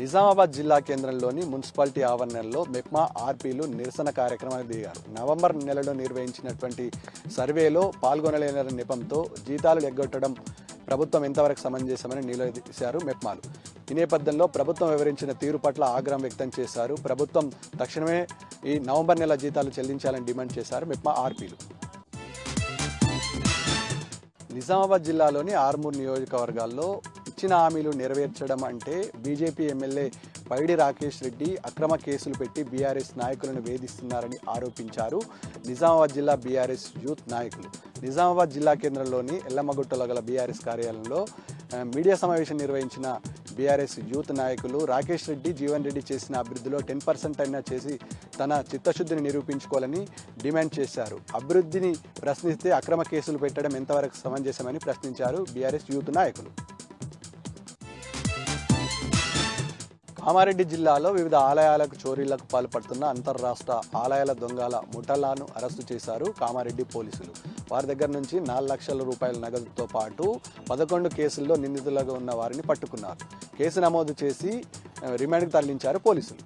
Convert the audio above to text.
నిజామాబాద్ జిల్లా కేంద్రంలోని మున్సిపాలిటీ ఆవరణలో మెప్మా ఆర్పీలు నిరసన కార్యక్రమానికి దిగారు. నవంబర్ నెలలో నిర్వహించినటువంటి సర్వేలో పాల్గొనలేని నెపంతో జీతాలు ఎగ్గొట్టడం ప్రభుత్వం ఎంతవరకు సమంజసమని నిలదీశారు మెప్మాలు. ఈ నేపథ్యంలో ప్రభుత్వం వివరించిన తీరు పట్ల ఆగ్రహం వ్యక్తం చేశారు. ప్రభుత్వం తక్షణమే ఈ నవంబర్ నెల జీతాలు చెల్లించాలని డిమాండ్ చేశారు మెప్మా ఆర్పీలు. నిజామాబాద్ జిల్లాలోని ఆర్మూర్ నియోజకవర్గాల్లో ఇచ్చిన హామీలు నెరవేర్చడం అంటే బీజేపీ ఎమ్మెల్యే పైడి రాకేష్ రెడ్డి అక్రమ కేసులు పెట్టి బీఆర్ఎస్ నాయకులను వేధిస్తున్నారని ఆరోపించారు నిజామాబాద్ జిల్లా బీఆర్ఎస్ యూత్ నాయకులు. నిజామాబాద్ జిల్లా కేంద్రంలోని ఎల్లమ్మగుట్టలో గల బీఆర్ఎస్ కార్యాలయంలో మీడియా సమావేశం నిర్వహించిన బీఆర్ఎస్ యూత్ నాయకులు రాకేష్ రెడ్డి, జీవన్ రెడ్డి చేసిన అభివృద్ధిలో 10% అయినా చేసి తన చిత్తశుద్ధిని నిరూపించుకోవాలని డిమాండ్ చేశారు. అభివృద్ధిని ప్రశ్నిస్తే అక్రమ కేసులు పెట్టడం ఎంతవరకు సమంజసమని ప్రశ్నించారు బీఆర్ఎస్ యూత్ నాయకులు. కామారెడ్డి జిల్లాలో వివిధ ఆలయాలకు చోరీలకు పాల్పడుతున్న అంతర్రాష్ట్ర ఆలయాల దొంగల ముఠాలను అరెస్టు చేశారు కామారెడ్డి పోలీసులు. వారి దగ్గర నుంచి 4 లక్షల రూపాయల నగదుతో పాటు 11 కేసుల్లో నిందితులుగా ఉన్న వారిని పట్టుకున్నారు. కేసు నమోదు చేసి రిమాండ్కు తరలించారు పోలీసులు.